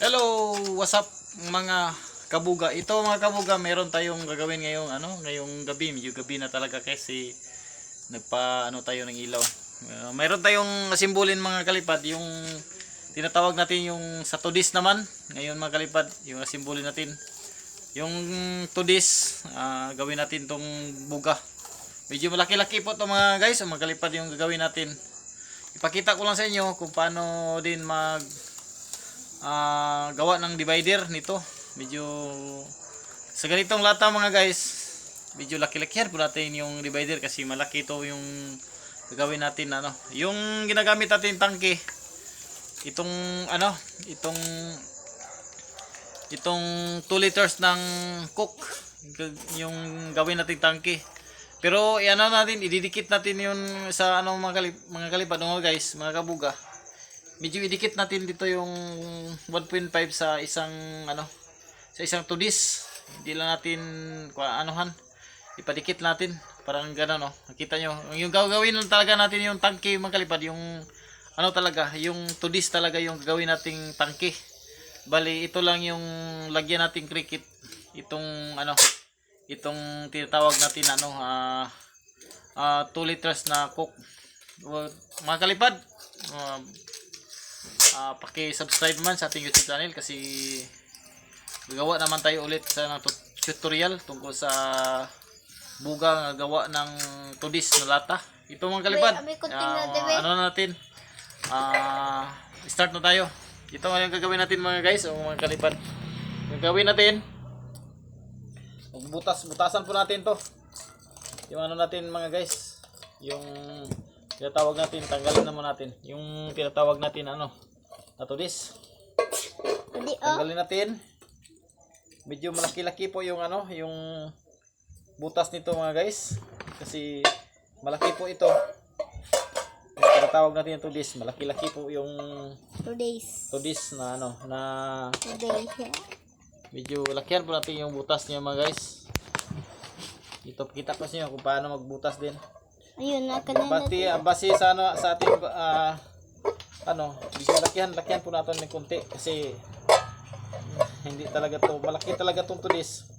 Hello, what's up mga kabuga? Ito mga kabuga, meron tayong gagawin ngayong gabi. Medyo gabi na talaga kasi tayo ng ilaw. Meron tayong simbolin mga kalipad, yung tinatawag natin yung sa tudis naman. Ngayon mga kalipad, yung simbolin natin. Yung tudis, gawin natin tong buga. Medyo malaki-laki po to mga guys, mga kalipad yung gagawin natin. Ipakita ko lang sa inyo kung paano din gawa ng divider nito. Medyo sa ganitong lata mga guys, medyo laki-lakihan po natin yung divider kasi malaki ito yung gagawin natin yung ginagamit natin tangke. Itong 2 liters ng coke yung gawin natin tangke. Pero ididikit natin yun sa mga kalipad mga guys, mga kabuga. Medyo idikit natin dito yung 1.5 sa isang tudis. Hindi lang natin ipadikit natin parang gano'n Nakita nyo, yung gagawin lang talaga natin yung tangke mga kalipad, yung yung tudis talaga yung gagawin nating tangke. Bali ito lang yung lagyan nating cricket, itong tinatawag natin 2 liters na coke. Mga kalipad, paki-subscribe man sa ating YouTube channel kasi gagawa naman tayo ulit sa tutorial tungkol sa buga nga gawa ng tudis na lata. Ito mga kalipad, natin start na tayo. Ito nga yung gagawin natin mga guys o mga kalipad. Gagawin natin, butasan po natin to yung natin mga guys, yung tinatawag natin, tanggalin naman natin yung tinatawag natin na tudis. Tanggalin natin. Medyo malaki-laki po yung yung butas nito mga guys kasi malaki po ito. Yung tinatawag natin yung tudis, malaki-laki po yung tudis na medyo lakihan po natin yung butas niya mga guys. Ito kita ko sa inyo kung paano magbutas din. Ayun, Base sa sa ating medyo lakihan po natin ng konti kasi hindi talaga to malaki talaga tong tudis.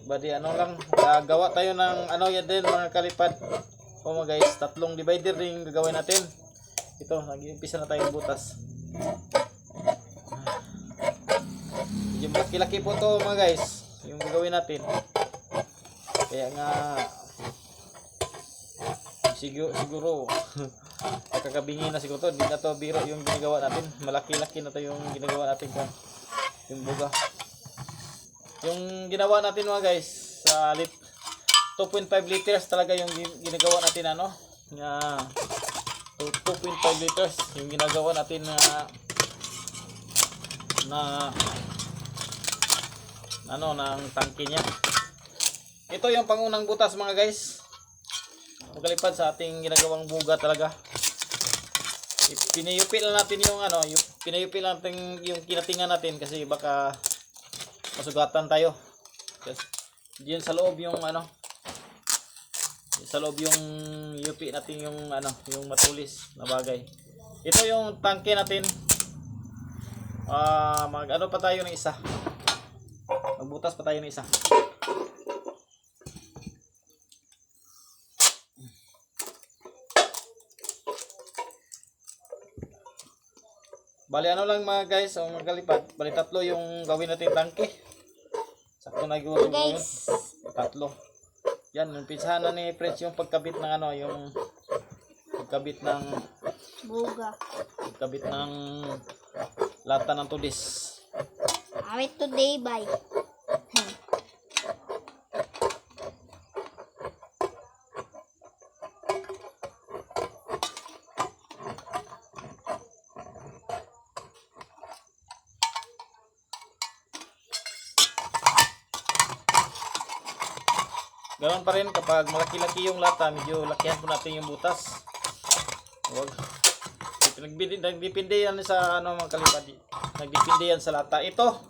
Bali lang gagawa tayo ng yan din mga kalipad. Mga guys, 3 divider din gagawin natin. Ito, nag-umpisa na tayong butas. Medyo malaki-laki po to mga guys yung gagawin natin. Kaya nga siguro nakakabingi na siguro to. Hindi na to biro yung ginagawa natin. Malaki-laki na to yung ginagawa natin yung buga. Yung ginawa natin mga guys sa 2.5 liters talaga yung ginagawa natin 2.5 liters yung ginagawa natin ng tangke niya. Ito yung pangunang butas mga guys. Magalipad sa ating ginagawang buga talaga. Pinayupi lang natin pinayupi lang natin yung kinatingan natin kasi baka masugatan tayo. Kasi diyan sa loob yung sa loob yung yupi natin yung matulis na bagay. Ito yung tangke natin. Pa tayo ng isa. Magbutas pa tayo ng isa. Bali lang mga guys, o mga kalipad, bali 3 yung gawin natin tangke. Sakto na gawin guys. 3. Yan, umpisahan na ni Prince yung pagkabit ng yung pagkabit ng buga. Pagkabit ng lata ng tudis. Awit today bye. Ganoon pa rin kapag malaki-laki yung lata, medyo lakihan po natin yung butas. Huwag. Nagdepende yan sa mga kalipad. Nagdepende yan sa lata. Ito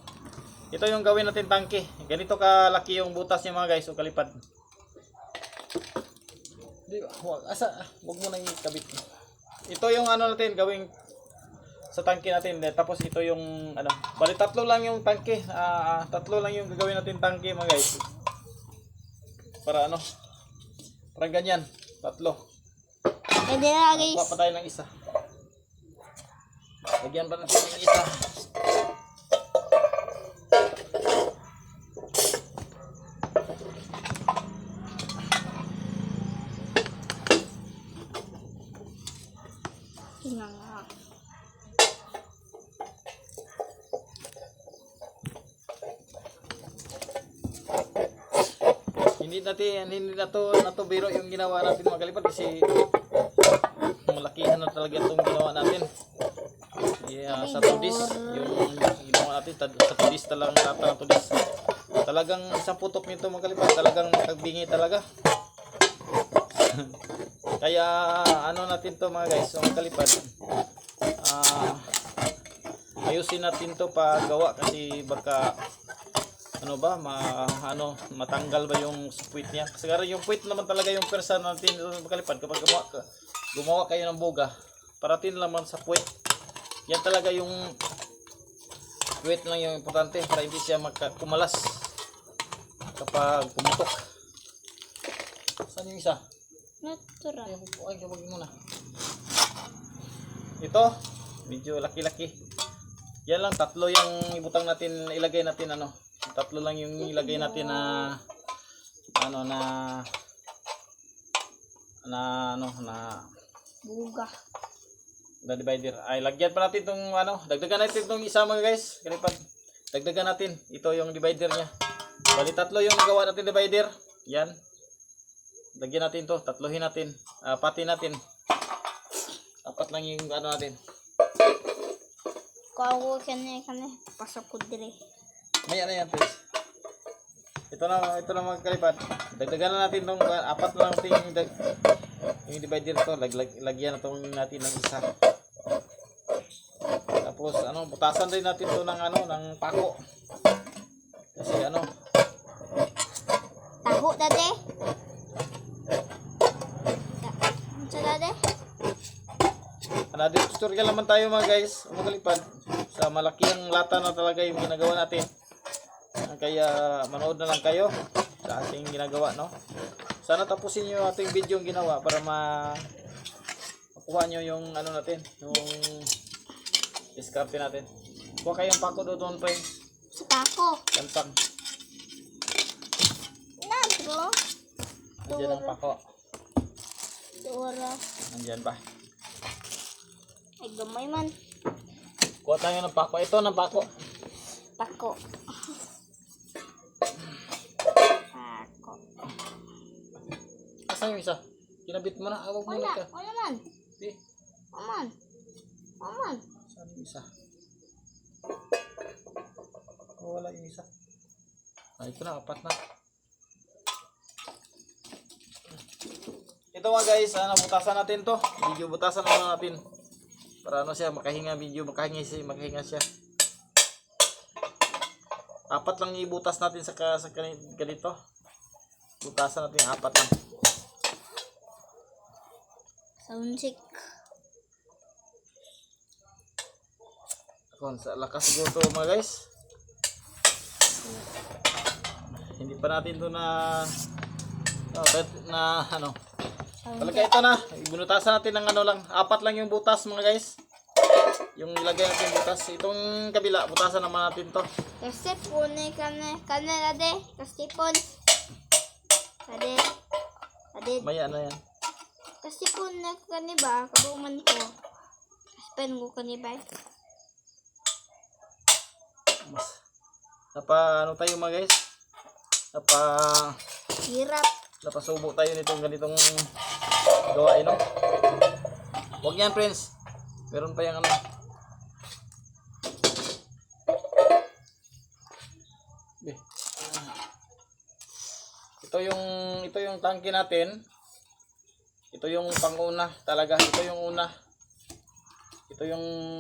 yung gawin natin tangke. Ganito kalaki yung butas niya mga guys o kalipad. Huwag mo nang ikabit. Ito yung natin gawing sa tangke natin. Tapos ito yung ano, bali tatlo lang yung tangke. Tatlo lang yung gagawin natin tangke mga guys. Para ano? Para ganyan, tatlo. Pwede na guys. Kuha pa tayo ng isa. Lagyan pa natin yung isa. Tingnan nga. Hindi na to biro yung ginawa natin mga kalipad kasi malakihan na talaga itong ginawa natin. Yeah, sa tudis, yung ginawa natin sa tudis talagang tata ng tudis. Talagang isang putok nito mga kalipad, talagang makagbingi talaga. Kaya ano natin to mga guys, mga kalipad. Ayusin natin to paggawa kasi baka ano ba matanggal ba yung puwit niya. Kasi yung puwit naman talaga yung persa natin mga kalipad kapag gumawa kayo ng boga. Parating naman sa puwit. Yan talaga yung puwit lang yung importante para hindi siya kumalas kapag pumutok. Saan yung isa? Natural. Ay, kabagin muna. Ito, medyo laki-laki. Yan lang, tatlo yung ibutang natin, ilagay natin ano. Tatlo lang yung ilagay natin na Buga. na divider. Ay, lagyan pa natin itong ano, dagdagan natin itong isa mga guys. Kalipad. Dagdagan natin. Ito yung divider niya. Bali, tatlo yung gawa natin divider. Yan. Lagyan natin to, tatlohin natin. Pati natin. Apat lang yung ano natin. Kawo kanya pasok ko dire. May ano yan, please. Ito na mga kalipad. Dagdagan na natin tong apat na lang yung divider to. Lagyan na tong natin ng isa. Tapos ano, butasan rin natin to ng ano, ng pako. Kasi ano, Taho dade. Unsa dade? another tutorial naman tayo mga guys, mga kalipad. Sa malaking lata na talaga yung ginagawa natin. Kaya manood na lang kayo sa ating ginagawa, no? Sana tapusin nyo ating video yung ginawa para makuha nyo yung ano natin, yung diskarte natin. Kuha kayong pako doon pa Sa pako. kantang. Nagro. Nandiyan ang pako. Dora. Nandiyan ba? Ay gamay man. Kuha tayo ng pako. Ito ng pako. Pako. Pako. Asan yung isa? Kinabit mo na. Awag mo na ka. Wala man. Di. Aman. Aman. Saan yung isa? Oh, wala yung isa. Ito na. Apat na. Ito mga guys, butasan natin to. Video butasan naman natin. Para ano siya, makahinga siya. Apat lang ibutas natin sa ganito. Butasan natin apat lang. Sound check. Sa lakas siguro to mga guys. Hindi pa natin to na ano. Talaga ito na. Ibunutasan natin ng ano lang. Apat lang yung butas mga guys. Yung ilagay natin butas. Itong kabila, butasan naman natin to. Kasi po ni kane dade. Kasi po. Dade. Maya na yan. Kasi po na kani ba kabuman ko. Pen ko kani ba? Mas ano tayo mga guys? Hirap. Napasubo tayo nitong ganitong gawain, no? Huwag yan, friends. Meron pa yung ano. Ito yung tangke natin. Ito yung panguna talaga. Ito yung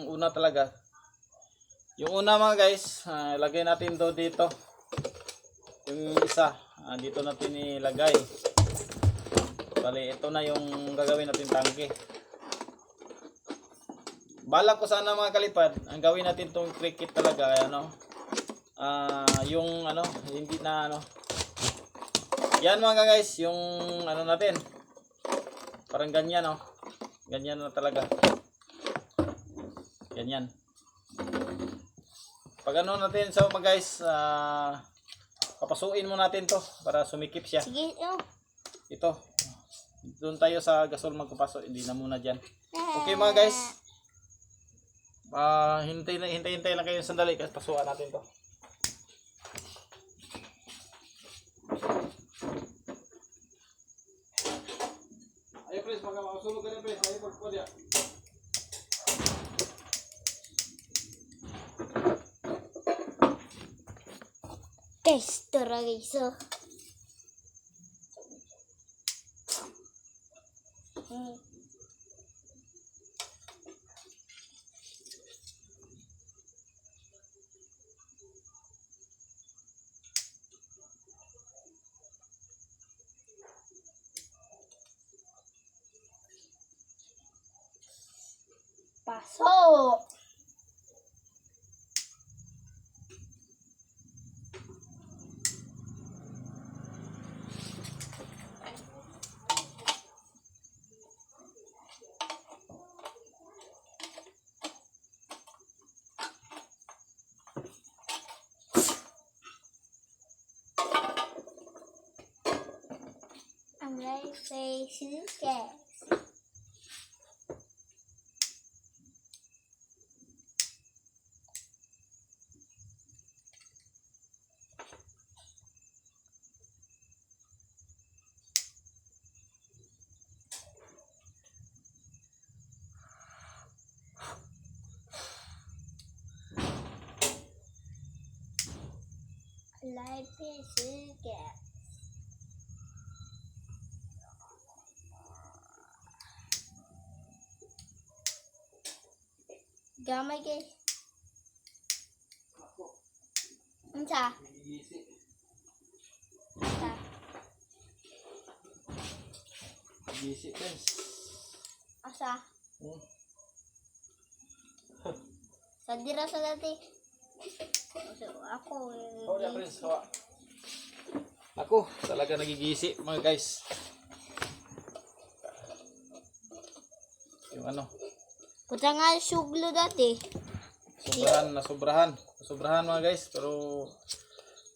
una talaga. Yung una mga guys, lagay natin dito. Yung isa, dito natin ilagay. Bali, ito na yung gagawin natin tangke. Balak ko sana mga kalipad, ang gawin natin tong cricket talaga ay ano, yung ano, hindi na ano. Yan mga guys, yung ano natin. Parang ganyan oh. Ganyan na talaga. Ganyan. Pag ano natin so mga guys, papasuin mo natin to para sumikip siya. Sige, oh. Ito. Doon tayo sa gasol magpapaso, hindi na muna diyan. Okay mga guys. Hintay lang kayo sandali kasi pasukan natin to. Ayo please, makasulog ka na please. Ayo pagpodya. Guys, tara guys, oh. Pasok! I'm ready to play suitcase. Life is suitcase. Gamay guys. Unsa? Unsa? Gisi please. Asa? Sa dira sa dati. Ako. Oh, ya please, hawa. Ako, talaga nagigisi mga guys. Yung ano, Puta nga suglo dati. sobrahan mga guys, pero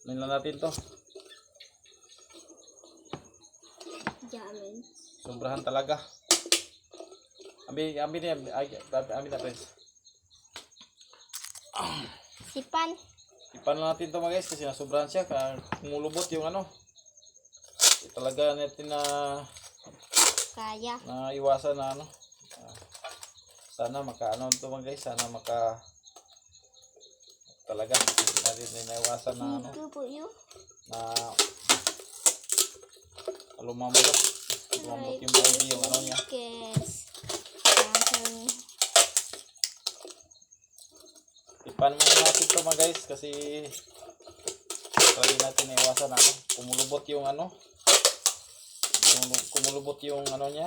lang natin to. Jamin. Sobrahan talaga. Ambil na friends. Sipan. Ipan na natin to mga guys kasi nasobrahan siya. Kumulubot yung ano. Talaga natin na Kaya. iwasan na ano. Sana makaano to mga guys. Sana talaga natin naiwasan na ano. Ito po yun. Na lumambot yung baby yung ano niya. Yes. Ipan muna natin to mga guys kasi lagi natin naiwasan na ano. Kumulubot yung ano. Kumulubot yung ano niya.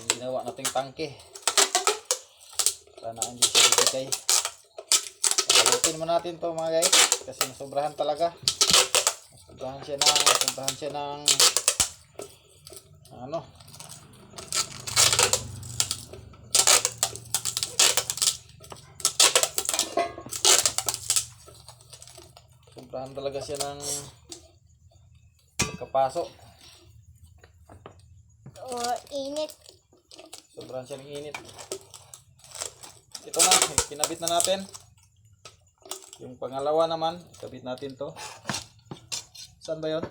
Yung ginawa nating tangke. Sana hindi siya bibigay. Halutin mo natin to mga guys kasi nasobrahan talaga. Sobrahan siya ng ano. Sobrahan talaga siya ng pagkapaso. Or init. Sobrahan siya ng init. Ito na, kinabit na natin. Yung pangalawa naman, kabit natin to. Saan ba yun?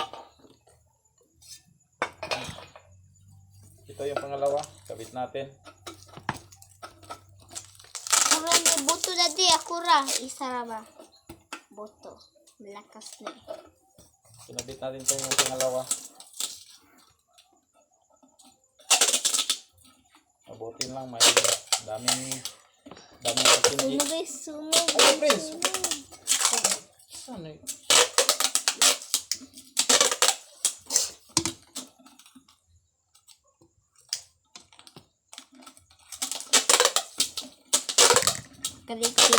Ito yung pangalawa, kabit natin. Kura ni buto dati. Akura. Isa ra ba? Buto. Malakas na eh. Kinabit natin to yung pangalawa. Mabutin lang, may daming patindi. Sunog guys. Sunog. Ay, Prince! Sunog. Saan eh? Krikit.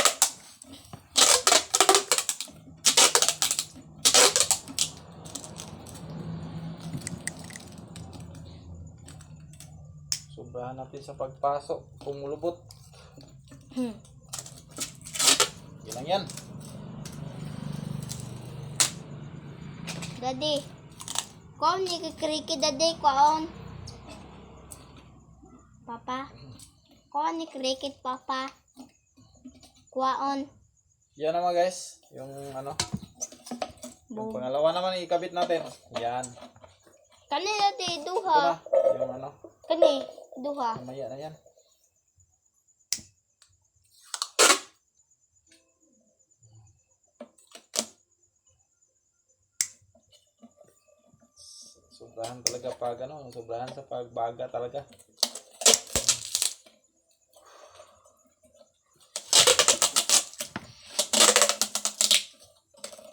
Sobrahan natin sa pagpasok. Pumulubot. Yan lang yan. Daddy. Kuan ni krikit daddy kuan. Papa. Kuan ni krikit papa. Kuan. Yan naman guys. Yung ano. Yung pangalawa naman ikabit natin. Yan. Kani daddy Ito duha. na. Yung ano. Kani duha. Mamaya na yan. Sobrahan talaga pag ano. Sobrahan sa pagbaga talaga.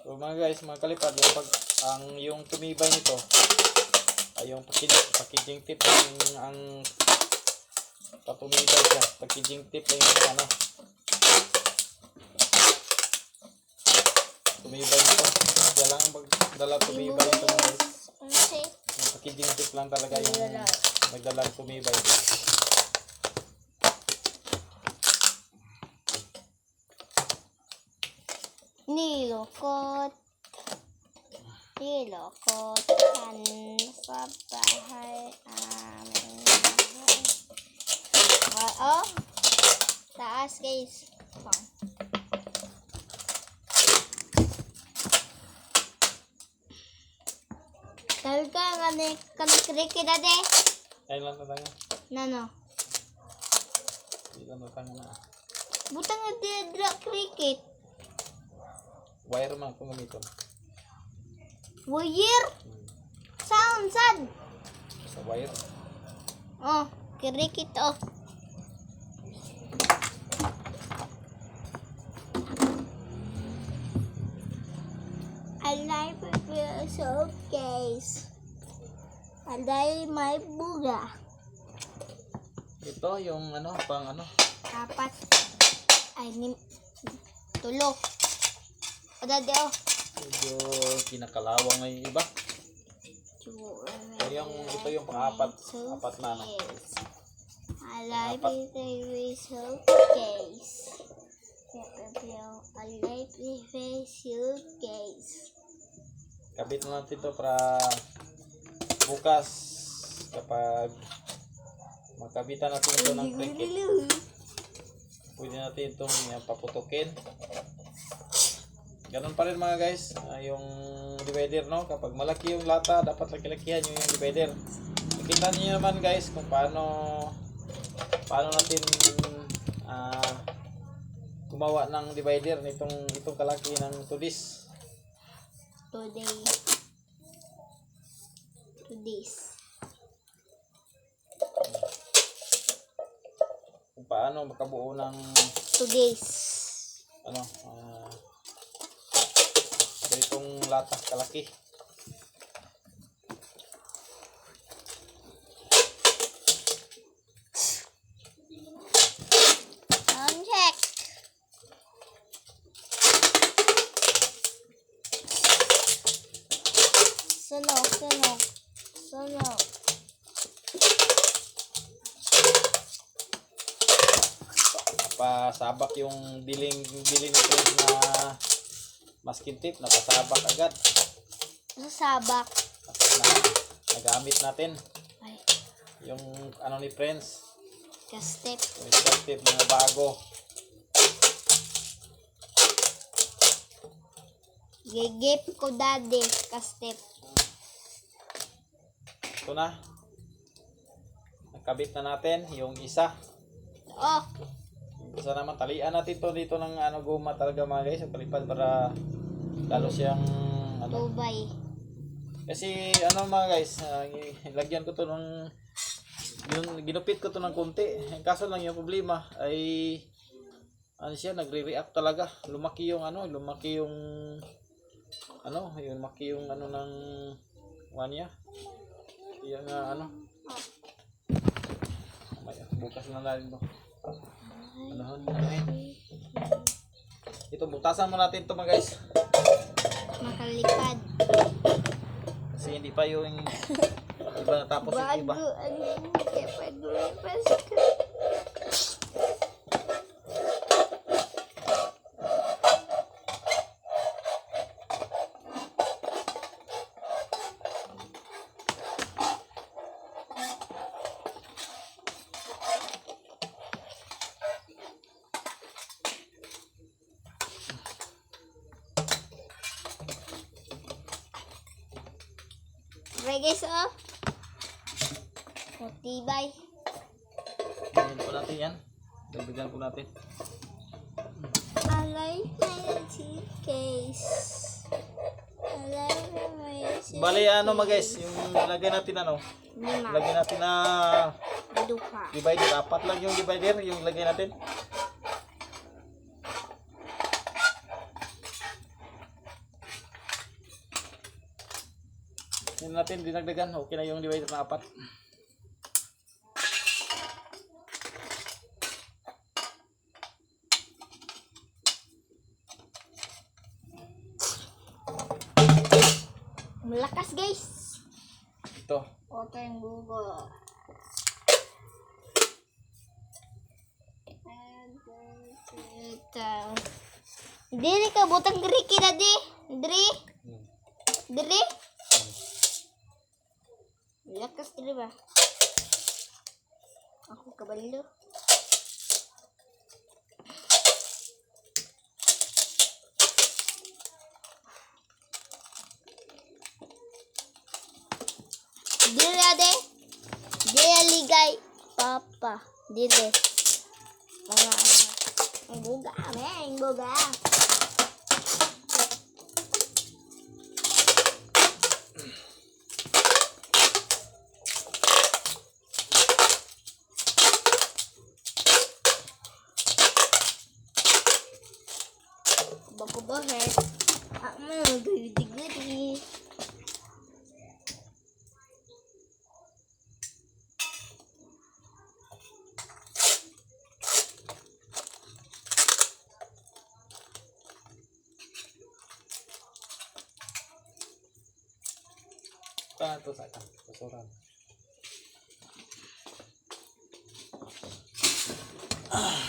So mga guys, mga kalipad, yung tumibay nito ay yung packaging tip ang patumibay siya. Packaging tip ay yung ano tumibay nito. Kaya lang ang pagdala tumibay nito mga guys. Yung packaging tip lang talaga yung nagdalang tumibay. Nilokot. Nilokot. Sa bahay aming bahay. Oh. Taas guys. Talaga kani krikit dade. Ayun lang tatanga. Nano. Ayun lang tatanga na. Butang dra krikit. Wire man kung gamiton. Wire. Sound sad. Sa wire. Oh, krikit oh. I like the showcase. I like my buga. Ito yung ano, pang ano. Apat. Ay, tulo. O dade oh. Medyo kinakalawang na yung iba. Ito yung pang-apat. Apat na ano. I like the showcase. I like the showcase. Kabit na natin ito para bukas kapag magkabitan natin ito ng cricket. Pwede natin itong paputukin. Ganun pa rin mga guys, yung divider no, kapag malaki yung lata dapat laki-lakihan yung divider. Nakita niyo naman guys kung paano natin gumawa ng divider itong kalaki ng tudis. Today's. Kung paano makabuo ng Today's. ano itong lata kalaki. Check. Sunog. Napasabak yung diling nito na masking tape, napasabak agad. Sabak. Nagamit natin Ay, yung ano ni Friends, kastep. yung masking tape na bago. Gigip ko dade, kastep. Ito na. Nakabit na natin yung isa. Oh, Yung isa naman, talian natin to dito ng ano guma talaga mga guys, yung palipad para lalo siyang ano. tubay. Kasi ano mga guys, lagyan ko to ng yung ginupit ko to ng konti. Kaso lang yung problema ay ano siya, nagre-react talaga. Lumaki yung ano ng one niya. Yung ano. Bukas na lang to. Anuhin. Ito, butasan mo natin ito mga guys. Makalipad. Kasi hindi pa yung iba natapos yung iba. Bago ang hindi paglipas ka. Okay guys, oh. Matibay. Ayan po natin yan. Dagdagan po natin. Alay na yung case. Alay na may Bali ano mga guys, yung lagay natin ano, Lima. lagay natin na Duha. divider. Apat lang yung divider, yung lagay natin. Yan natin dinagdagan. Okay na yung divider na apat. Malakas guys. Ito. Oto yung Google. Diri ka butang diri kira di. Diri. Diri. Lakas diri ba? Ako kabalo. Diri ade. Diri ligay. Papa. Diri. Mga ang buga. Ang buga. Bago bahet. Gudi-gudi. Ito sa akin. Pasuran.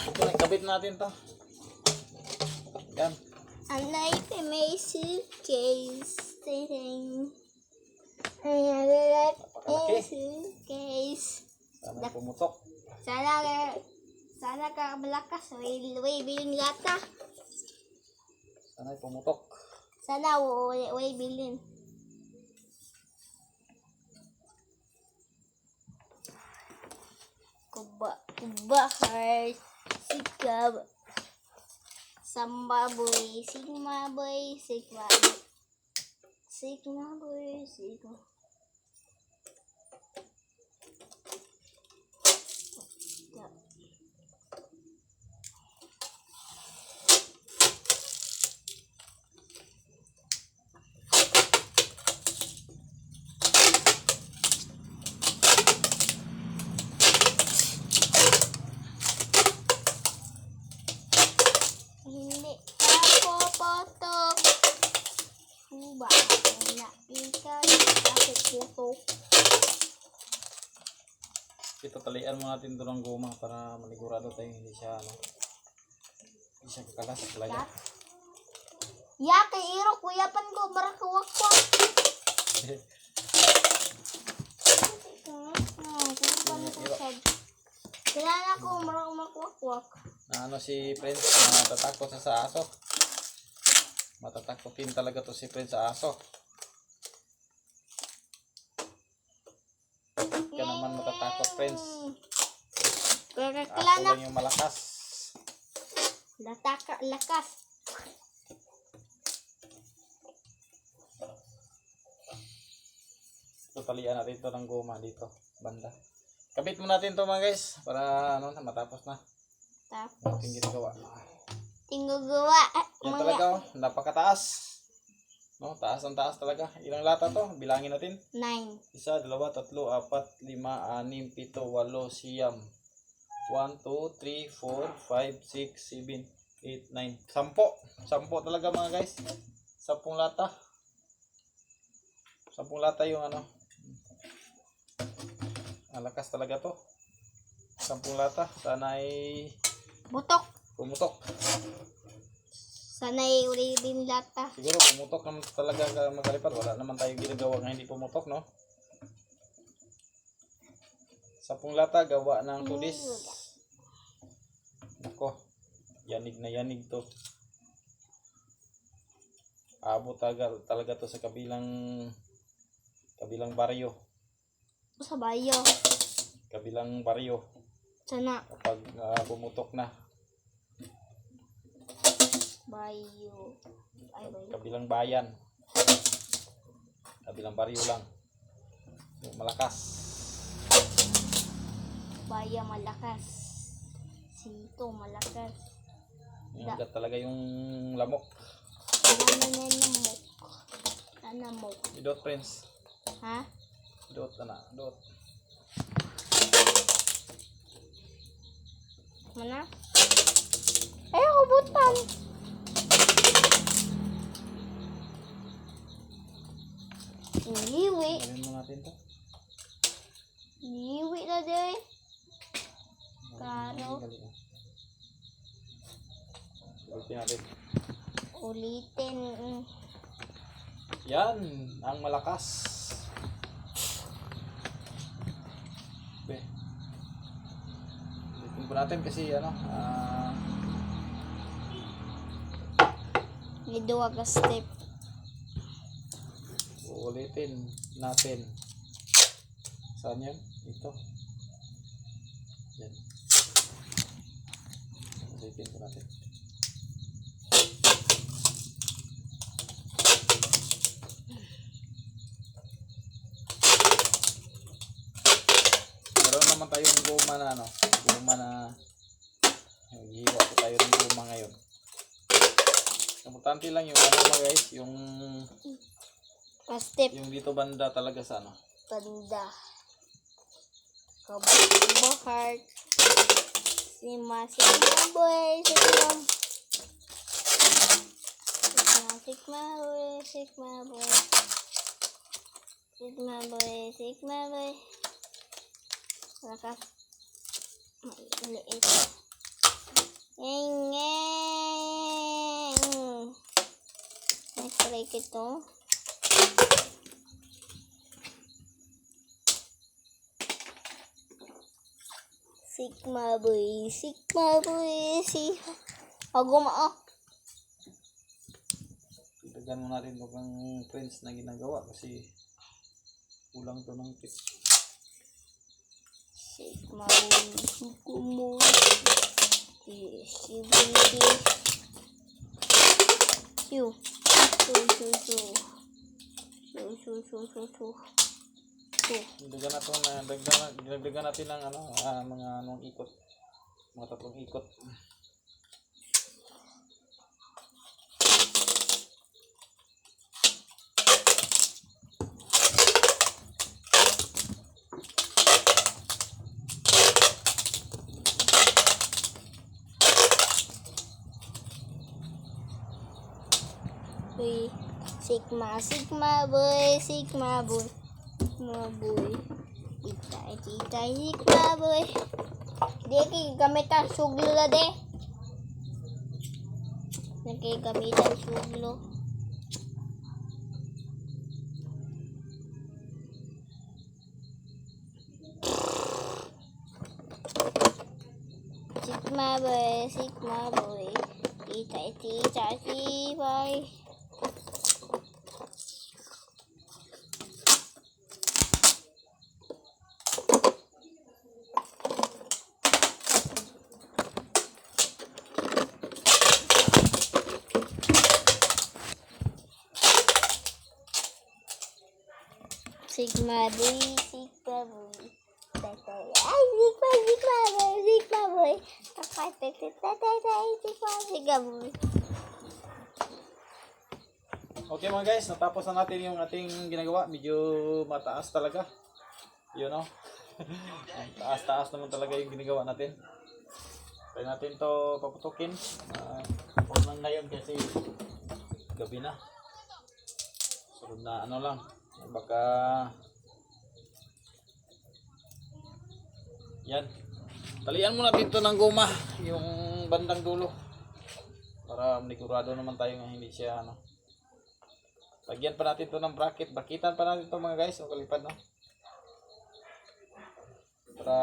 Ito, nagkabit natin to. Yan. Anay pa may suitcase. Ting. Ay, Okay. suitcase. Sana pumutok. Sana ka malakas. Way bilin lata. Sana pumutok. Sana way bilin. Kuba heart. Sikab. Samba boy. Sigma boy. Sigma. Sigma boy. Sigma. Hindi ako potok. Kuba na ikaw ako potok. Ito, talian mo natin ito ng goma para manigurado tayo hindi siya kakalas talaga. Ya kay iro kuyapan ko barakawak ko. Kailangan ako makwak-wak. Na ano si Prince, matatakot sa aso. Matatakotin talaga to si Prince sa aso. Ka naman matatakot, Prince. Aso Kailangan lang yung malakas. lakas. Ito, talian natin ito ng goma dito, banda. Kabit mo natin to mga guys, para ano na matapos na. Tapos Ating ginagawa. tinggugawa. Yan talaga, oh, napakataas. No, taas ang taas talaga. Ilang lata to? Bilangin natin. 9. 1, 2, 3, 4, 5, 6, 7, 8, 9, 10, 11, 12, 1, 2, 3, 4, 5, 6, 7, 8, 9. 10. 10 talaga mga guys. 10 lata. 10 lata yung ano. Malakas talaga to. 10 lata. Sana ay Butok. pumutok. Sanay uli din lata. Siguro pumutok naman talaga magalipad. Wala naman tayong ginagawa nga hindi pumutok, no? 10 lata gawa ng tudis. Nako, yanig na yanig to. Abot talaga to sa kabilang baryo. Sa bayo. Kabilang baryo Sana. kapag pumutok na. Bayo. Ay, bayo. Kabilang bayan. Kabilang baryo lang. Yung malakas. Baya malakas. Sito malakas. Hanggat talaga yung lamok. Nanamok. Nanamok. Idot, Prince. Ha? Dot, dot. Mana? Ay, ako butan. Liwi. Gawin mo natin to. Liwi na din. Karo. Ulitin natin. Ulitin. Yan, ang malakas. Okay. Ulitin po natin kasi ano, May duwa ka step. ulitin natin. Saan yan? Ito. Yan. Ulitin po natin. Meron naman tayong guma na ano. Guma na hiwa po tayo ng guma ngayon. Importante lang yung ano mga guys, yung Pa-step. dito banda talaga sa ano. Tanda. Kabubo heart. Sigma boy. Sigma boy. Sigma boy. Lakas. Maliit. Ngeng. Next ito. Sigma boy. Ako maa. Itagan mo natin ito kang Prince na ginagawa kasi kulang to ng tips. Sigma boy. Sibindi. Siu. Dagdagan natin dagdagan natin ng ano, mga anong ikot. Mga 3 ikot. Sigma boy. Sigma boy. Itay, Sigma boy. Di kay gamitan suglo na de. Kay gamitan suglo. Sigma boy. Itay, boy. Sigma boy. Ay, Sigma boy. Sigma boy. Okay mga guys, natapos na natin yung ating ginagawa. Medyo mataas talaga. Yun o. Taas-taas naman talaga yung ginagawa natin. Try natin to paputukin. Huwag lang ngayon kasi gabi na. Sunod na ano lang. Baka yan. Talian muna dito ng goma yung bandang dulo. Para manigurado naman tayo nga hindi siya ano. Lagyan pa natin to ng bracket. Braketan pa natin to mga guys. O kalipad no. Para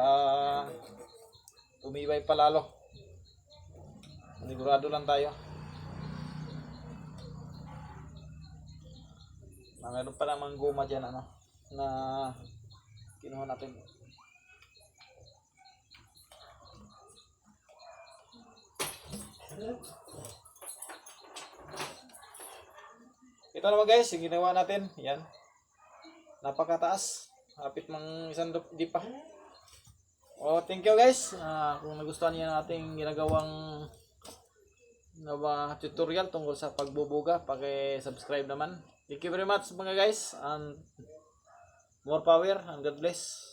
tumibay pa lalo. Manigurado lang tayo. Meron pa namang goma dyan ano. Na kinuha natin. Ito naman guys, yung ginawa natin, yan. Napakataas. Hapit mang isang di pa. Oh, thank you guys. Kung nagustuhan niyo ang ating ginagawang tutorial tungkol sa pagbubuga, paki-subscribe naman. Thank you very much mga guys and more power and God bless.